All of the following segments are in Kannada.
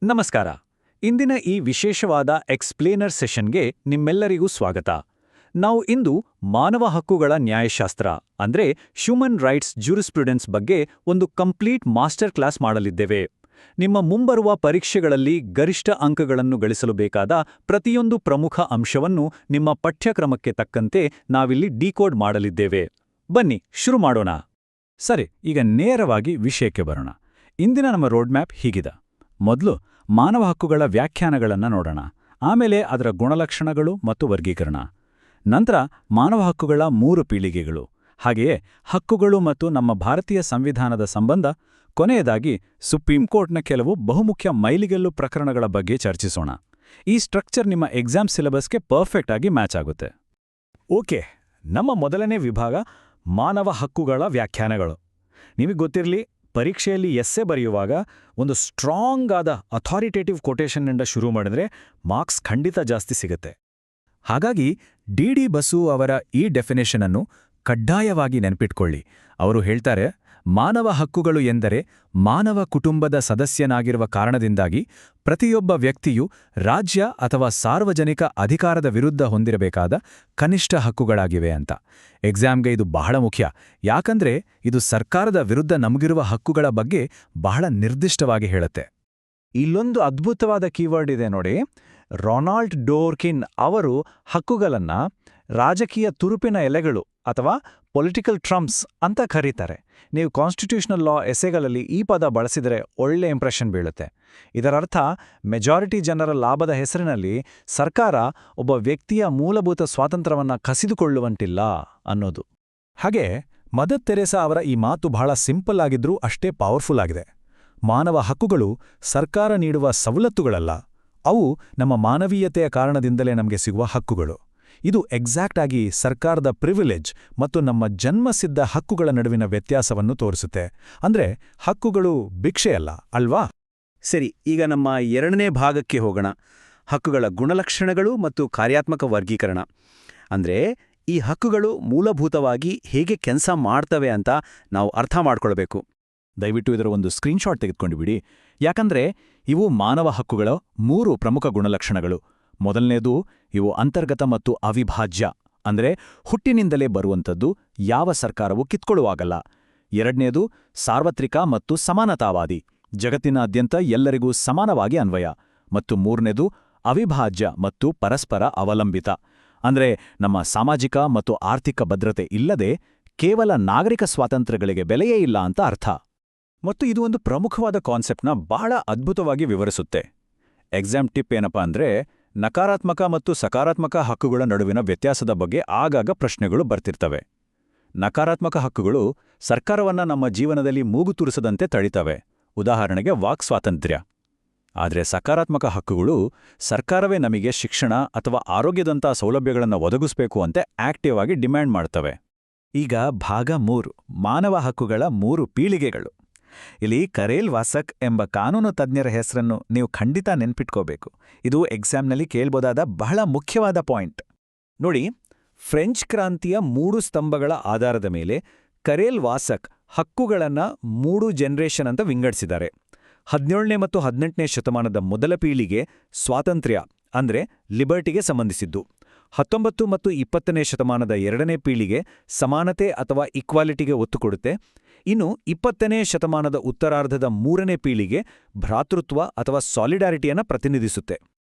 ನಮಸ್ಕಾರ. ಇಂದಿನ ಈ ವಿಶೇಷವಾದ ಎಕ್ಸ್ಪ್ಲೇನರ್ ಸೆಷನ್ಗೆ ನಿಮ್ಮೆಲ್ಲರಿಗೂ ಸ್ವಾಗತ. ನಾವು ಇಂದು ಮಾನವ ಹಕ್ಕುಗಳ ನ್ಯಾಯಶಾಸ್ತ್ರ ಅಂದ್ರೆ ಹ್ಯೂಮನ್ ರೈಟ್ಸ್ ಜ್ಯೂರಿಸ್ಪ್ರುಡೆನ್ಸ್ ಬಗ್ಗೆ ಒಂದು ಕಂಪ್ಲೀಟ್ ಮಾಸ್ಟರ್ ಕ್ಲಾಸ್ ಮಾಡಲಿದ್ದೇವೆ. ನಿಮ್ಮ ಮುಂಬರುವ ಪರೀಕ್ಷೆಗಳಲ್ಲಿ ಗರಿಷ್ಠ ಅಂಕಗಳನ್ನು ಗಳಿಸಲು ಬೇಕಾದ ಪ್ರತಿಯೊಂದು ಪ್ರಮುಖ ಅಂಶವನ್ನು ನಿಮ್ಮ ಪಠ್ಯಕ್ರಮಕ್ಕೆ ತಕ್ಕಂತೆ ನಾವಿಲ್ಲಿ ಡಿಕೋಡ್ ಮಾಡಲಿದ್ದೇವೆ. ಬನ್ನಿ ಶುರು ಮಾಡೋಣ. ಸರಿ, ಈಗ ನೇರವಾಗಿ ವಿಷಯಕ್ಕೆ ಬರೋಣ. ಇಂದಿನ ನಮ್ಮ ರೋಡ್ ಮ್ಯಾಪ್ ಹೀಗಿದೆ. ಮೊದಲು ಮಾನವ ಹಕ್ಕುಗಳ ವ್ಯಾಖ್ಯಾನಗಳನ್ನು ನೋಡೋಣ, ಆಮೇಲೆ ಅದರ ಗುಣಲಕ್ಷಣಗಳು ಮತ್ತು ವರ್ಗೀಕರಣ. ನಂತರ ಮಾನವ ಹಕ್ಕುಗಳ 3 ಪೀಳಿಗೆಗಳು, ಹಾಗೆಯೇ ಹಕ್ಕುಗಳು ಮತ್ತು ನಮ್ಮ ಭಾರತೀಯ ಸಂವಿಧಾನದ ಸಂಬಂಧ. ಕೊನೆಯದಾಗಿ ಸುಪ್ರೀಂ ಕೋರ್ಟ್ನ ಕೆಲವು ಬಹುಮುಖ್ಯ ಮೈಲಿಗಲ್ಲು ಪ್ರಕರಣಗಳ ಬಗ್ಗೆ ಚರ್ಚಿಸೋಣ. ಈ ಸ್ಟ್ರಕ್ಚರ್ ನಿಮ್ಮ ಎಕ್ಸಾಮ್ ಸಿಲೆಬಸ್ಗೆ ಪರ್ಫೆಕ್ಟ್ ಆಗಿ ಮ್ಯಾಚ್ ಆಗುತ್ತೆ. ಓಕೆ, ನಮ್ಮ ಮೊದಲನೇ ವಿಭಾಗ ಮಾನವ ಹಕ್ಕುಗಳ ವ್ಯಾಖ್ಯಾನಗಳು. ನಿಮಗೆ ಗೊತ್ತಿರಲಿ, ಪರೀಕ್ಷೆಯಲ್ಲಿ ಎಸ್ಸೆ ಬರೆಯುವಾಗ ಒಂದು ಸ್ಟ್ರಾಂಗ್ ಆದ ಅಥಾರಿಟೇಟಿವ್ ಕೊಟೇಶನ್ನಿಂದ ಶುರು ಮಾಡಿದ್ರೆ ಮಾರ್ಕ್ಸ್ ಖಂಡಿತ ಜಾಸ್ತಿ ಸಿಗುತ್ತೆ. ಹಾಗಾಗಿ ಡಿ ಬಸು ಅವರ ಈ ಡೆಫಿನೇಷನ್ ಅನ್ನು ಕಡ್ಡಾಯವಾಗಿ ನೆನಪಿಟ್ಕೊಳ್ಳಿ. ಅವರು ಹೇಳ್ತಾರೆ, ಮಾನವ ಹಕ್ಕುಗಳು ಎಂದರೆ ಮಾನವ ಕುಟುಂಬದ ಸದಸ್ಯನಾಗಿರುವ ಕಾರಣದಿಂದಾಗಿ ಪ್ರತಿಯೊಬ್ಬ ವ್ಯಕ್ತಿಯು ರಾಜ್ಯ ಅಥವಾ ಸಾರ್ವಜನಿಕ ಅಧಿಕಾರದ ವಿರುದ್ಧ ಹೊಂದಿರಬೇಕಾದ ಕನಿಷ್ಠ ಹಕ್ಕುಗಳಾಗಿವೆ ಅಂತ. ಎಕ್ಸಾಮ್ಗೆ ಇದು ಬಹಳ ಮುಖ್ಯ, ಯಾಕಂದ್ರೆ ಇದು ಸರ್ಕಾರದ ವಿರುದ್ಧ ನಮಗಿರುವ ಹಕ್ಕುಗಳ ಬಗ್ಗೆ ಬಹಳ ನಿರ್ದಿಷ್ಟವಾಗಿ ಹೇಳುತ್ತೆ. ಇಲ್ಲೊಂದು ಅದ್ಭುತವಾದ ಕೀವರ್ಡ್ ಇದೆ ನೋಡಿ. ರೊನಾಲ್ಡ್ ಡೋರ್ಕಿನ್ ಅವರು ಹಕ್ಕುಗಳನ್ನ ರಾಜಕೀಯ ತುರುಪಿನ ಎಲೆಗಳು ಅಥವಾ ಪೊಲಿಟಿಕಲ್ ಟ್ರಂಪ್ಸ್ ಅಂತ ಕರೀತಾರೆ. ನೀವು ಕಾನ್ಸ್ಟಿಟ್ಯೂಷನಲ್ ಲಾ ಎಸೆಗಳಲ್ಲಿ ಈ ಪದ ಬಳಸಿದರೆ ಒಳ್ಳೆ ಇಂಪ್ರೆಷನ್ ಬೀಳುತ್ತೆ. ಇದರರ್ಥ ಮೆಜಾರಿಟಿ ಜನರ ಲಾಭದ ಹೆಸರಿನಲ್ಲಿ ಸರ್ಕಾರ ಒಬ್ಬ ವ್ಯಕ್ತಿಯ ಮೂಲಭೂತ ಸ್ವಾತಂತ್ರ್ಯವನ್ನು ಕಸಿದುಕೊಳ್ಳುವಂತಿಲ್ಲ ಅನ್ನೋದು. ಹಾಗೆ ಮದರ್ ತೆರೇಸಾ ಅವರ ಈ ಮಾತು ಬಹಳ ಸಿಂಪಲ್ ಆಗಿದ್ರೂ ಅಷ್ಟೇ ಪವರ್ಫುಲ್ ಆಗಿದೆ. ಮಾನವ ಹಕ್ಕುಗಳು ಸರ್ಕಾರ ನೀಡುವ ಸವಲತ್ತುಗಳಲ್ಲ, ಅವು ನಮ್ಮ ಮಾನವೀಯತೆಯ ಕಾರಣದಿಂದಲೇ ನಮಗೆ ಸಿಗುವ ಹಕ್ಕುಗಳು. ಇದು ಎಕ್ಸಾಕ್ಟ್ ಆಗಿ ಸರ್ಕಾರದ ಪ್ರಿವಿಲೇಜ್ ಮತ್ತು ನಮ್ಮ ಜನ್ಮಸಿದ್ಧ ಹಕ್ಕುಗಳ ನಡುವಿನ ವ್ಯತ್ಯಾಸವನ್ನು ತೋರಿಸುತ್ತೆ. ಅಂದ್ರೆ ಹಕ್ಕುಗಳು ಭಿಕ್ಷೆಯಲ್ಲ, ಅಲ್ವಾ? ಸರಿ, ಈಗ ನಮ್ಮ ಎರಡನೇ ಭಾಗಕ್ಕೆ ಹೋಗೋಣ. ಹಕ್ಕುಗಳ ಗುಣಲಕ್ಷಣಗಳು ಮತ್ತು ಕಾರ್ಯಾತ್ಮಕ ವರ್ಗೀಕರಣ. ಅಂದ್ರೆ ಈ ಹಕ್ಕುಗಳು ಮೂಲಭೂತವಾಗಿ ಹೇಗೆ ಕೆಲಸ ಮಾಡ್ತವೆ ಅಂತ ನಾವು ಅರ್ಥ ಮಾಡ್ಕೊಳ್ಬೇಕು. ದಯವಿಟ್ಟು ಇದರ ಒಂದು ಸ್ಕ್ರೀನ್ಶಾಟ್ ತೆಗೆದುಕೊಂಡು ಬಿಡಿ, ಯಾಕಂದ್ರೆ ಇವು ಮಾನವ ಹಕ್ಕುಗಳ 3 ಪ್ರಮುಖ ಗುಣಲಕ್ಷಣಗಳು. ಮೊದಲನೇದು, ಇವು ಅಂತರ್ಗತ ಮತ್ತು ಅವಿಭಾಜ್ಯ, ಅಂದ್ರೆ ಹುಟ್ಟಿನಿಂದಲೇ ಬರುವಂಥದ್ದು, ಯಾವ ಸರ್ಕಾರವೂ ಕಿತ್ಕೊಳ್ಳುವಾಗಲ್ಲ. ಎರಡನೇದು, ಸಾರ್ವತ್ರಿಕ ಮತ್ತು ಸಮಾನತಾವಾದಿ, ಜಗತ್ತಿನಾದ್ಯಂತ ಎಲ್ಲರಿಗೂ ಸಮಾನವಾಗಿ ಅನ್ವಯ. ಮತ್ತು ಮೂರನೇದು, ಅವಿಭಾಜ್ಯ ಮತ್ತು ಪರಸ್ಪರ ಅವಲಂಬಿತ, ಅಂದ್ರೆ ನಮ್ಮ ಸಾಮಾಜಿಕ ಮತ್ತು ಆರ್ಥಿಕ ಭದ್ರತೆ ಇಲ್ಲದೆ ಕೇವಲ ನಾಗರಿಕ ಸ್ವಾತಂತ್ರ್ಯಗಳಿಗೆ ಬೆಲೆಯೇ ಇಲ್ಲ ಅಂತ ಅರ್ಥ. ಮತ್ತು ಇದು ಒಂದು ಪ್ರಮುಖವಾದ ಕಾನ್ಸೆಪ್ಟ್ನ ಬಹಳ ಅದ್ಭುತವಾಗಿ ವಿವರಿಸುತ್ತೆ. ಎಕ್ಸಾಮ್ ಟಿಪ್ ಏನಪ್ಪಾ ಅಂದ್ರೆ, ನಕಾರಾತ್ಮಕ ಮತ್ತು ಸಕಾರಾತ್ಮಕ ಹಕ್ಕುಗಳ ನಡುವಿನ ವ್ಯತ್ಯಾಸದ ಬಗ್ಗೆ ಆಗಾಗ ಪ್ರಶ್ನೆಗಳು ಬರ್ತಿರ್ತವೆ. ನಕಾರಾತ್ಮಕ ಹಕ್ಕುಗಳು ಸರ್ಕಾರವನ್ನ ನಮ್ಮ ಜೀವನದಲ್ಲಿ ಮೂಗು ತುರಿಸದಂತೆ ತಡಿತವೆ, ಉದಾಹರಣೆಗೆ ವಾಕ್ ಸ್ವಾತಂತ್ರ್ಯ. ಆದರೆ ಸಕಾರಾತ್ಮಕ ಹಕ್ಕುಗಳು ಸರ್ಕಾರವೇ ನಮಗೆ ಶಿಕ್ಷಣ ಅಥವಾ ಆರೋಗ್ಯದಂಥ ಸೌಲಭ್ಯಗಳನ್ನು ಒದಗಿಸಬೇಕು ಅಂತ ಆಕ್ಟಿವ್ ಆಗಿ ಡಿಮ್ಯಾಂಡ್ ಮಾಡ್ತವೆ. ಈಗ ಭಾಗ 3, ಮಾನವ ಹಕ್ಕುಗಳ 3 ಪೀಳಿಗೆಗಳು. ಇಲ್ಲಿ ಕರೇಲ್ ವಾಸಕ್ ಎಂಬ ಕಾನೂನು ತಜ್ಞರ ಹೆಸರನ್ನು ನೀವು ಖಂಡಿತ ನೆನ್ಪಿಟ್ಕೋಬೇಕು. ಇದು ಎಕ್ಸಾಮ್ನಲ್ಲಿ ಕೇಳ್ಬೋದಾದ ಬಹಳ ಮುಖ್ಯವಾದ ಪಾಯಿಂಟ್. ನೋಡಿ, ಫ್ರೆಂಚ್ ಕ್ರಾಂತಿಯ 3 ಸ್ತಂಭಗಳ ಆಧಾರದ ಮೇಲೆ ಕರೇಲ್ ವಾಸಕ್ ಹಕ್ಕುಗಳನ್ನು 3 ಜನರೇಷನ್ ಅಂತ ವಿಂಗಡಿಸಿದ್ದಾರೆ. 17ನೇ ಮತ್ತು 18ನೇ ಶತಮಾನದ ಮೊದಲ ಪೀಳಿಗೆ ಸ್ವಾತಂತ್ರ್ಯ ಅಂದ್ರೆ ಲಿಬರ್ಟಿಗೆ ಸಂಬಂಧಿಸಿದ್ದು. 19 ಮತ್ತು 20ನೇ ಶತಮಾನದ 2ನೇ ಪೀಳಿಗೆ ಸಮಾನತೆ ಅಥವಾ ಇಕ್ವಾಲಿಟಿಗೆ ಒತ್ತು ಕೊಡುತ್ತೆ. ಇನ್ನು 20ನೇ ಶತಮಾನದ ಉತ್ತರಾರ್ಧದ 3ನೇ ಪೀಳಿಗೆ ಭ್ರಾತೃತ್ವ ಅಥವಾ ಸಾಲಿಡಾರಿಟಿಯನ್ನು ಪ್ರತಿನಿಧಿಸುತ್ತೆ.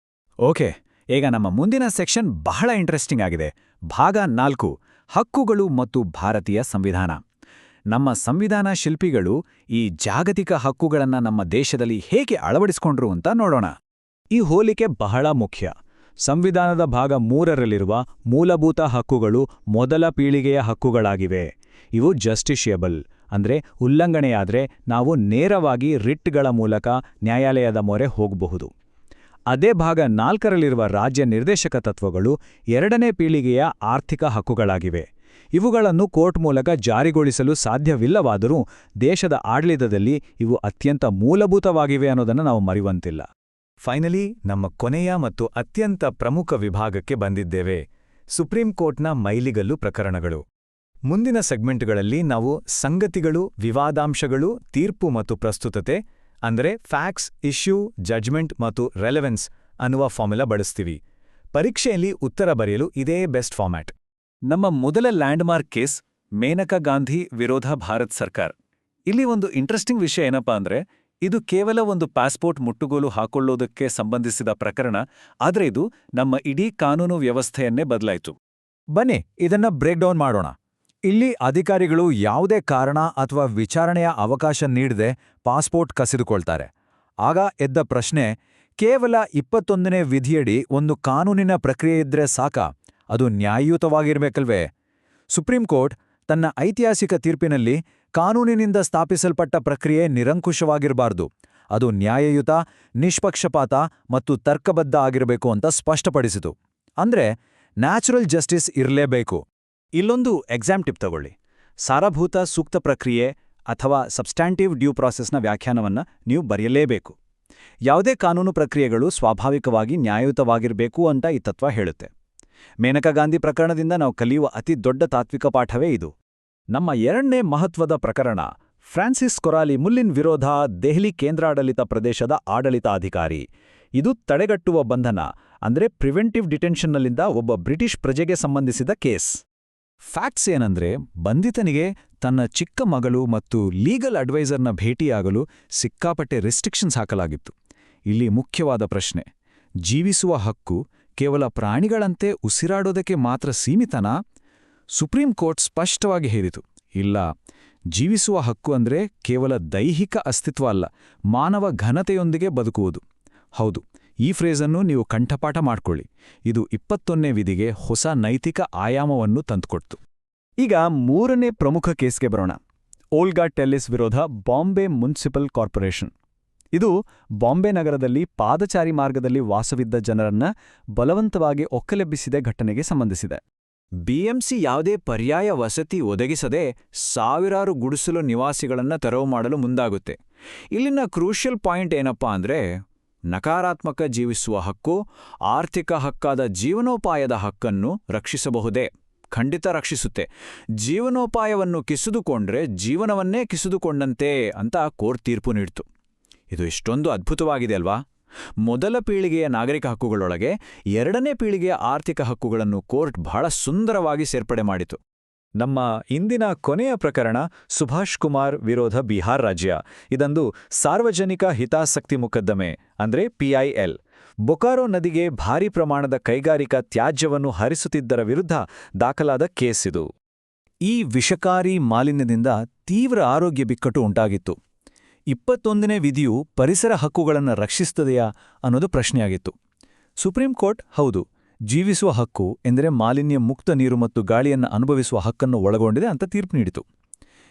ಓಕೆ, ಈಗ ನಮ್ಮ ಮುಂದಿನ ಸೆಕ್ಷನ್ ಬಹಳ ಇಂಟ್ರೆಸ್ಟಿಂಗ್ ಆಗಿದೆ. ಭಾಗ 4, ಹಕ್ಕುಗಳು ಮತ್ತು ಭಾರತೀಯ ಸಂವಿಧಾನ. ನಮ್ಮ ಸಂವಿಧಾನ ಶಿಲ್ಪಿಗಳು ಈ ಜಾಗತಿಕ ಹಕ್ಕುಗಳನ್ನು ನಮ್ಮ ದೇಶದಲ್ಲಿ ಹೇಗೆ ಅಳವಡಿಸಿಕೊಂಡ್ರು ಅಂತ ನೋಡೋಣ. ಈ ಹೋಲಿಕೆ ಬಹಳ ಮುಖ್ಯ. ಸಂವಿಧಾನದ ಭಾಗ 3ರಲ್ಲಿರುವ ಮೂಲಭೂತ ಹಕ್ಕುಗಳು ಮೊದಲ ಪೀಳಿಗೆಯ ಹಕ್ಕುಗಳಾಗಿವೆ. ಇವು ಜಸ್ಟಿಷಿಯಬಲ್, ಅಂದ್ರೆ ಉಲ್ಲಂಘನೆಯಾದರೆ ನಾವು ನೇರವಾಗಿ ರಿಟ್ಗಳ ಮೂಲಕ ನ್ಯಾಯಾಲಯದ ಮೊರೆ ಹೋಗಬಹುದು. ಅದೇ ಭಾಗ 4ರಲ್ಲಿರುವ ರಾಜ್ಯ ನಿರ್ದೇಶಕ ತತ್ವಗಳು 2ನೇ ಪೀಳಿಗೆಯ ಆರ್ಥಿಕ ಹಕ್ಕುಗಳಾಗಿವೆ. ಇವುಗಳನ್ನು ಕೋರ್ಟ್ ಮೂಲಕ ಜಾರಿಗೊಳಿಸಲು ಸಾಧ್ಯವಿಲ್ಲವಾದರೂ ದೇಶದ ಆಡಳಿತದಲ್ಲಿ ಇವು ಅತ್ಯಂತ ಮೂಲಭೂತವಾಗಿವೆ ಅನ್ನೋದನ್ನು ನಾವು ಮರೆಯುವಂತಿಲ್ಲ. ಫೈನಲಿ ನಮ್ಮ ಕೊನೆಯ ಮತ್ತು ಅತ್ಯಂತ ಪ್ರಮುಖ ವಿಭಾಗಕ್ಕೆ ಬಂದಿದ್ದೇವೆ, ಸುಪ್ರೀಂ ಕೋರ್ಟ್ನ ಮೈಲಿಗಲ್ಲು ಪ್ರಕರಣಗಳು. ಮುಂದಿನ ಸೆಗ್ಮೆಂಟ್ಗಳಲ್ಲಿ ನಾವು ಸಂಗತಿಗಳು, ವಿವಾದಾಂಶಗಳು, ತೀರ್ಪು ಮತ್ತು ಪ್ರಸ್ತುತತೆ, ಅಂದರೆ ಫ್ಯಾಕ್ಟ್ಸ್, ಇಶ್ಯೂ, ಜಡ್ಜ್ಮೆಂಟ್ ಮತ್ತು ರೆಲೆವೆನ್ಸ್ ಅನ್ನುವ ಫಾರ್ಮುಲಾ ಬಳಸ್ತೀವಿ. ಪರೀಕ್ಷೆಯಲ್ಲಿ ಉತ್ತರ ಬರೆಯಲು ಇದೇ ಬೆಸ್ಟ್ ಫಾರ್ಮ್ಯಾಟ್. ನಮ್ಮ ಮೊದಲ ಲ್ಯಾಂಡ್ಮಾರ್ಕ್ ಕೇಸ್ ಮೇನಕಾ ಗಾಂಧಿ ವಿರೋಧ ಭಾರತ್ ಸರ್ಕಾರ್. ಇಲ್ಲಿ ಒಂದು ಇಂಟ್ರೆಸ್ಟಿಂಗ್ ವಿಷಯ ಏನಪ್ಪಾ ಅಂದ್ರೆ, ಇದು ಕೇವಲ ಒಂದು ಪಾಸ್ಪೋರ್ಟ್ ಮುಟ್ಟುಗೋಲು ಹಾಕೊಳ್ಳೋದಕ್ಕೆ ಸಂಬಂಧಿಸಿದ ಪ್ರಕರಣ, ಆದ್ರೆ ಇದು ನಮ್ಮ ಇಡೀ ಕಾನೂನು ವ್ಯವಸ್ಥೆಯನ್ನೇ ಬದಲಾಯಿತು. ಬನ್ನಿ ಇದನ್ನ ಬ್ರೇಕ್ ಡೌನ್ ಮಾಡೋಣ. ಇಲ್ಲಿ ಅಧಿಕಾರಿಗಳು ಯಾವುದೇ ಕಾರಣ ಅಥವಾ ವಿಚಾರಣೆಯ ಅವಕಾಶ ನೀಡದೆ ಪಾಸ್ಪೋರ್ಟ್ ಕಸಿದುಕೊಳ್ತಾರೆ. ಆಗ ಎದ್ದ ಪ್ರಶ್ನೆ, ಕೇವಲ 21ನೇ ವಿಧಿಯಡಿ ಒಂದು ಕಾನೂನಿನ ಪ್ರಕ್ರಿಯೆ ಇದ್ರೆ ಸಾಕಾ? ಅದು ನ್ಯಾಯಯುತವಾಗಿರ್ಬೇಕಲ್ವೇ? ಸುಪ್ರೀಂ ಕೋರ್ಟ್ ತನ್ನ ಐತಿಹಾಸಿಕ ತೀರ್ಪಿನಲ್ಲಿ ಕಾನೂನಿನಿಂದ ಸ್ಥಾಪಿಸಲ್ಪಟ್ಟ ಪ್ರಕ್ರಿಯೆ ನಿರಂಕುಶವಾಗಿರಬಾರ್ದು, ಅದು ನ್ಯಾಯಯುತ, ನಿಷ್ಪಕ್ಷಪಾತ ಮತ್ತು ತರ್ಕಬದ್ಧ ಆಗಿರಬೇಕು ಅಂತ ಸ್ಪಷ್ಟಪಡಿಸಿತು. ಅಂದ್ರೆ ನ್ಯಾಚುರಲ್ ಜಸ್ಟಿಸ್ ಇರಲೇಬೇಕು. ಇಲ್ಲೊಂದು ಎಕ್ಸಾಮ್ ಟಿಪ್ ತಗೊಳ್ಳಿ. ಸಾರಭೂತ ಸೂಕ್ತ ಪ್ರಕ್ರಿಯೆ ಅಥವಾ ಸಬ್ಸ್ಟ್ಯಾಂಟಿವ್ ಡ್ಯೂ ಪ್ರಾಸೆಸ್ನ ವ್ಯಾಖ್ಯಾನವನ್ನು ನೀವು ಬರೆಯಲೇಬೇಕು. ಯಾವುದೇ ಕಾನೂನು ಪ್ರಕ್ರಿಯೆಗಳು ಸ್ವಾಭಾವಿಕವಾಗಿ ನ್ಯಾಯಯುತವಾಗಿರಬೇಕು ಅಂತ ಈ ತತ್ವ ಹೇಳುತ್ತೆ. ಮೇನಕಾ ಗಾಂಧಿ ಪ್ರಕರಣದಿಂದ ನಾವು ಕಲಿಯುವ ಅತಿ ದೊಡ್ಡ ತಾತ್ವಿಕ ಪಾಠವೇ ಇದು. ನಮ್ಮ ಎರಡನೇ ಮಹತ್ವದ ಪ್ರಕರಣ ಫ್ರಾನ್ಸಿಸ್ ಕೊರಾಲಿ ಮುಲ್ಲಿನ್ ವಿರೋಧ ದೆಹಲಿ ಕೇಂದ್ರಾಡಳಿತ ಪ್ರದೇಶದ ಆಡಳಿತಾಧಿಕಾರಿ. ಇದು ತಡೆಗಟ್ಟುವ ಬಂಧನ ಅಂದ್ರೆ ಪ್ರಿವೆಂಟಿವ್ ಡಿಟೆನ್ಷನ್ನಲ್ಲಿಂದ ಒಬ್ಬ ಬ್ರಿಟಿಷ್ ಪ್ರಜೆಗೆ ಸಂಬಂಧಿಸಿದ ಕೇಸ್. ಫ್ಯಾಕ್ಟ್ಸ್ ಏನಂದ್ರೆ, ಬಂಧಿತನಿಗೆ ತನ್ನ ಚಿಕ್ಕ ಮಗಳು ಮತ್ತು ಲೀಗಲ್ ಅಡ್ವೈಸರ್ನ ಭೇಟಿಯಾಗಲು ಸಿಕ್ಕಾಪಟ್ಟೆ ರೆಸ್ಟ್ರಿಕ್ಷನ್ಸ್ ಹಾಕಲಾಗಿತ್ತು. ಇಲ್ಲಿ ಮುಖ್ಯವಾದ ಪ್ರಶ್ನೆ, ಜೀವಿಸುವ ಹಕ್ಕು ಕೇವಲ ಪ್ರಾಣಿಗಳಂತೆ ಉಸಿರಾಡೋದಕ್ಕೆ ಮಾತ್ರ ಸೀಮಿತನಾ? ಸುಪ್ರೀಂ ಕೋರ್ಟ್ ಸ್ಪಷ್ಟವಾಗಿ ಹೇಳಿತು, ಇಲ್ಲ, ಜೀವಿಸುವ ಹಕ್ಕು ಅಂದ್ರೆ ಕೇವಲ ದೈಹಿಕ ಅಸ್ತಿತ್ವ ಅಲ್ಲ, ಮಾನವ ಘನತೆಯೊಂದಿಗೆ ಬದುಕುವುದು. ಹೌದು, ಈ ಫ್ರೇಜನ್ನು ನೀವು ಕಂಠಪಾಠ ಮಾಡ್ಕೊಳ್ಳಿ. ಇದು 21ನೇ ವಿಧಿಗೆ ಹೊಸ ನೈತಿಕ ಆಯಾಮವನ್ನು ತಂದುಕೊಡ್ತು. ಈಗ ಮೂರನೇ ಪ್ರಮುಖ ಕೇಸ್ಗೆ ಬರೋಣ. ಓಲ್ಗಾ ಟೆಲ್ಲಿಸ್ ವಿರೋಧ ಬಾಂಬೆ ಮುನ್ಸಿಪಲ್ ಕಾರ್ಪೊರೇಷನ್. ಇದು ಬಾಂಬೆ ನಗರದಲ್ಲಿ ಪಾದಚಾರಿ ಮಾರ್ಗದಲ್ಲಿ ವಾಸವಿದ್ದ ಜನರನ್ನ ಬಲವಂತವಾಗಿ ಒಕ್ಕಲೆಬ್ಬಿಸಿದ ಘಟನೆಗೆ ಸಂಬಂಧಿಸಿದೆ. ಬಿಎಂಸಿ ಯಾವುದೇ ಪರ್ಯಾಯ ವಸತಿ ಒದಗಿಸದೆ ಸಾವಿರಾರು ಗುಡಿಸಲು ನಿವಾಸಿಗಳನ್ನ ತೆರವು ಮಾಡಲು ಮುಂದಾಗುತ್ತೆ. ಇಲ್ಲಿನ ಕ್ರೂಷಿಯಲ್ ಪಾಯಿಂಟ್ ಏನಪ್ಪಾ ಅಂದ್ರೆ, ನಕಾರಾತ್ಮಕ ಜೀವಿಸುವ ಹಕ್ಕು ಆರ್ಥಿಕ ಹಕ್ಕಾದ ಜೀವನೋಪಾಯದ ಹಕ್ಕನ್ನು ರಕ್ಷಿಸಬಹುದೇ? ಖಂಡಿತ ರಕ್ಷಿಸುತ್ತೆ. ಜೀವನೋಪಾಯವನ್ನು ಕಿಸಿದುಕೊಂಡ್ರೆ ಜೀವನವನ್ನೇ ಕಿಸಿದುಕೊಂಡಂತೆ ಅಂತ ಕೋರ್ಟ್ ತೀರ್ಪು ನೀಡಿತು. ಇದು ಎಷ್ಟೊಂದು ಅದ್ಭುತವಾಗಿದೆ ಅಲ್ವಾ? ಮೊದಲ ಪೀಳಿಗೆಯ ನಾಗರಿಕ ಹಕ್ಕುಗಳೊಳಗೆ ಎರಡನೇ ಪೀಳಿಗೆಯ ಆರ್ಥಿಕ ಹಕ್ಕುಗಳನ್ನು ಕೋರ್ಟ್ ಬಹಳ ಸುಂದರವಾಗಿ ಸೇರ್ಪಡೆ ಮಾಡಿತು. ನಮ್ಮ ಇಂದಿನ ಕೊನೆಯ ಪ್ರಕರಣ ಸುಭಾಷ್ ಕುಮಾರ್ ವಿರೋಧ ಬಿಹಾರ್ ರಾಜ್ಯ. ಇದೊಂದು ಸಾರ್ವಜನಿಕ ಹಿತಾಸಕ್ತಿ ಮೊಕದ್ದಮೆ ಅಂದ್ರೆ PIL. ಬೊಕಾರೋ ನದಿಗೆ ಭಾರೀ ಪ್ರಮಾಣದ ಕೈಗಾರಿಕಾ ತ್ಯಾಜ್ಯವನ್ನು ಹರಿಸುತ್ತಿದ್ದರ ವಿರುದ್ಧ ದಾಖಲಾದ ಕೇಸ್ ಇದು. ಈ ವಿಷಕಾರಿ ಮಾಲಿನ್ಯದಿಂದ ತೀವ್ರ ಆರೋಗ್ಯ ಬಿಕ್ಕಟ್ಟು ಉಂಟಾಗಿತ್ತು. 21ನೇ ವಿಧಿಯು ಪರಿಸರ ಹಕ್ಕುಗಳನ್ನು ರಕ್ಷಿಸುತ್ತದೆಯಾ ಅನ್ನೋದು ಪ್ರಶ್ನೆಯಾಗಿತ್ತು. ಸುಪ್ರೀಂ ಕೋರ್ಟ್ ಹೌದು, ಜೀವಿಸುವ ಹಕ್ಕು ಎಂದರೆ ಮಾಲಿನ್ಯ ಮುಕ್ತ ನೀರು ಮತ್ತು ಗಾಳಿಯನ್ನು ಅನುಭವಿಸುವ ಹಕ್ಕನ್ನು ಒಳಗೊಂಡಿದೆ ಅಂತ ತೀರ್ಪು ನೀಡಿತು.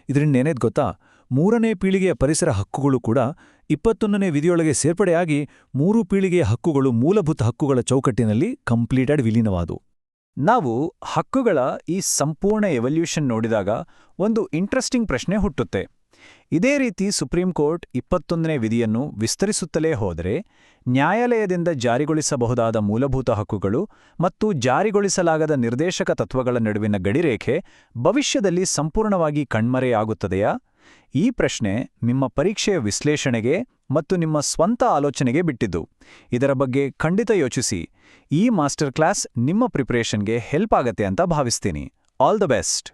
ಇದರಿಂದ ಏನೇದು ಗೊತ್ತಾ, 3ನೇ ಪೀಳಿಗೆಯ ಪರಿಸರ ಹಕ್ಕುಗಳು ಕೂಡ 21ನೇ ವಿಧಿಯೊಳಗೆ ಸೇರ್ಪಡೆಯಾಗಿ 3 ಪೀಳಿಗೆಯ ಹಕ್ಕುಗಳು ಮೂಲಭೂತ ಹಕ್ಕುಗಳ ಚೌಕಟ್ಟಿನಲ್ಲಿ ಕಂಪ್ಲೀಟೆಡ್ ವಿಲೀನವಾದವು. ನಾವು ಹಕ್ಕುಗಳ ಈ ಸಂಪೂರ್ಣ ಎವಲ್ಯೂಷನ್ ನೋಡಿದಾಗ ಒಂದು ಇಂಟ್ರೆಸ್ಟಿಂಗ್ ಪ್ರಶ್ನೆ ಹುಟ್ಟುತ್ತೆ. ಇದೇ ರೀತಿ ಸುಪ್ರೀಂ ಕೋರ್ಟ್ 21ನೇ ವಿಧಿಯನ್ನು ವಿಸ್ತರಿಸುತ್ತಲೇ ಹೋದರೆ ನ್ಯಾಯಾಲಯದಿಂದ ಜಾರಿಗೊಳಿಸಬಹುದಾದ ಮೂಲಭೂತ ಹಕ್ಕುಗಳು ಮತ್ತು ಜಾರಿಗೊಳಿಸಲಾಗದ ನಿರ್ದೇಶಕ ತತ್ವಗಳ ನಡುವಿನ ಗಡಿರೇಖೆ ಭವಿಷ್ಯದಲ್ಲಿ ಸಂಪೂರ್ಣವಾಗಿ ಕಣ್ಮರೆಯಾಗುತ್ತದೆಯಾ? ಈ ಪ್ರಶ್ನೆ ನಿಮ್ಮ ಪರೀಕ್ಷೆಯ ವಿಶ್ಲೇಷಣೆಗೆ ಮತ್ತು ನಿಮ್ಮ ಸ್ವಂತ ಆಲೋಚನೆಗೆ ಬಿಟ್ಟಿದ್ದು. ಇದರ ಬಗ್ಗೆ ಖಂಡಿತ ಯೋಚಿಸಿ. ಈ ಮಾಸ್ಟರ್ ಕ್ಲಾಸ್ ನಿಮ್ಮ ಪ್ರಿಪರೇಷನ್ಗೆ ಹೆಲ್ಪ್ ಆಗತ್ತೆ ಅಂತ ಭಾವಿಸ್ತೀನಿ. All the best.